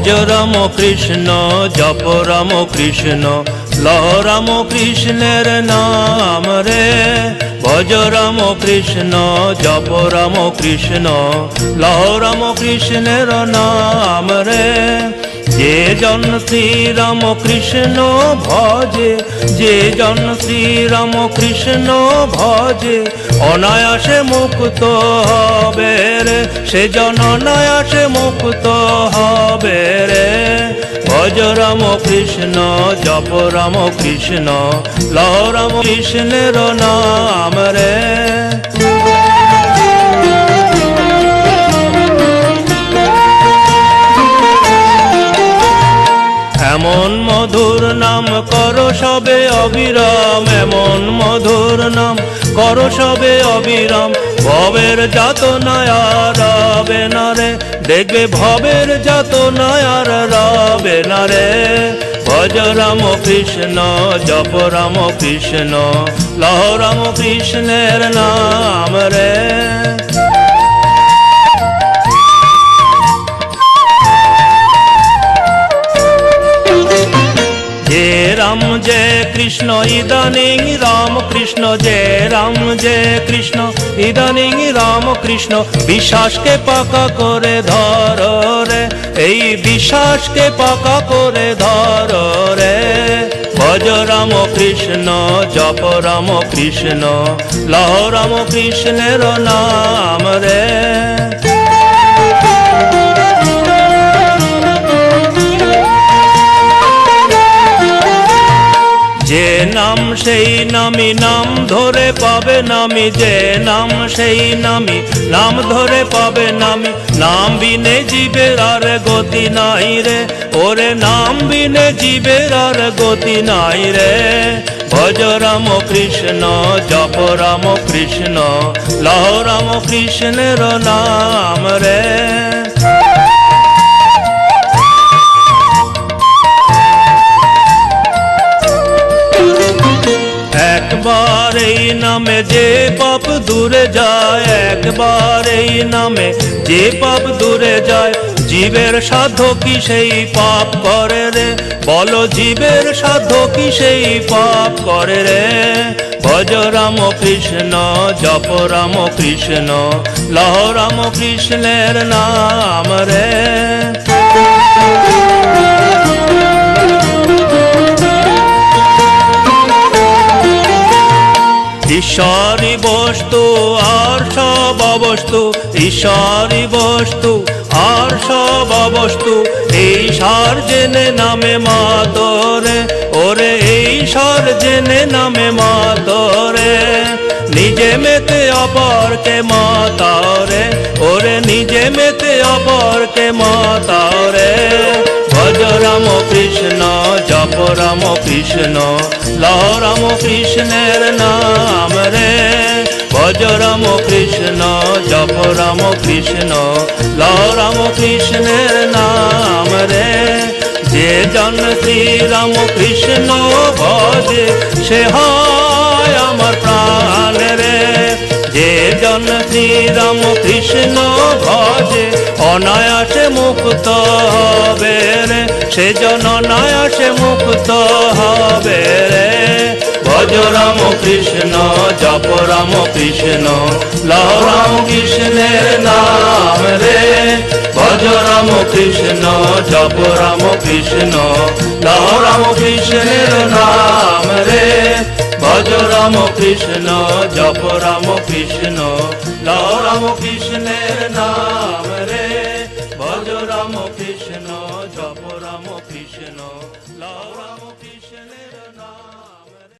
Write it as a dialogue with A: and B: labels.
A: ভজ রাম কৃষ্ণ জপ রাম কৃষ্ণ লহ রাম কৃষ্ণের নাম রে। ভজ রাম কৃষ্ণ জপ রাম কৃষ্ণ লহ রাম কৃষ্ণের নাম রে। যে জন শ্রীরাম কৃষ্ণ ভজে, যে জন শ্রীরাম কৃষ্ণ ভজে, অনায়াসে মুক্ত হবে রে, সে জন অনায়াসে মুক্ত হবে রে। ভজ রাম কৃষ্ণ জপ রাম কৃষ্ণ লহ রাম কৃষ্ণের নাম রে। এমন মধুর নাম করো সবে অবিরাম, এমন মধুর নাম করো সবে অবিরাম। ভবের যাতনা আর রবে না রে, দেখবে ভবের যাতনা আর রবে না রে। ভজ রাম কৃষ্ণ জপ রাম কৃষ্ণ লহ রাম কৃষ্ণের নাম রে। যে রাম জয় কৃষ্ণ ইদানিং রাম কৃষ্ণ, যে রাম জয় কৃষ্ণ ইদানিং রাম কৃষ্ণ। বিশ্বাসকে পাকা করে ধর রে, এই বিশ্বাসকে পাকা করে ধর রে। ভজ রাম কৃষ্ণ জপ রাম কৃষ্ণ লহ রাম কৃষ্ণের নাম রে। যে নাম সেই নামি নাম ধরে পাবে নামি, যে নাম সেই নামি নাম ধরে পাবে নামি। নাম বিনে জীবের আর গতি নাই রে, ওরে নাম বিনে জীবের আর গতি নাই রে। ভজ রাম কৃষ্ণ জপ রাম কৃষ্ণ লহ রাম কৃষ্ণের নাম রে। একবার এই নামে যে পাপ দূরে যায়, একবার এই নামে যে পাপ দূরে যায়। জীবের সাধ্য কি সেই পাপ করে রে, বলো জীবের সাধ্য কি সেই পাপ করে রে। ভজ রাম কৃষ্ণ জপ রাম কৃষ্ণ লহ রাম কৃষ্ণের নাম রে। ঈশ্বরী বস্তু আর সব অবস্তু, ঈশ্বরী বস্তু আর সব অবস্তু। এই সার জেনে নামে মাতরে, ওরে এই সার জেনে নামে মাতরে। নিজে মেতে অপরকে মাতারে, ওরে নিজে মেতে অপরকে মাতারে। ভজ রাম কৃষ্ণ জপ রাম কৃষ্ণ লহ রাম কৃষ্ণের নাম রে। ভজ রাম কৃষ্ণ জপ রাম কৃষ্ণ লহ রাম কৃষ্ণের নাম রে। যে জন শ্রীরাম কৃষ্ণ ভজে, সে হয় আমার প্রাণ রে। যে জন শ্রীরাম কৃষ্ণ ভজে, অনায়াসে মুক্ত হবে রে, সে জন অনায়াসে মুক্ত হবে রে। ভজ রাম কৃষ্ণ জপ রাম কৃষ্ণ লহ রাম কৃষ্ণের নাম রে। ভজ রাম কৃষ্ণ জপ রাম কৃষ্ণ লহ রাম কৃষ্ণের নাম রে। ভজ রাম কৃষ্ণ জপ রাম কৃষ্ণ লহ রাম কৃষ্ণের নাম রে। ভজ রাম কৃষ্ণ জপ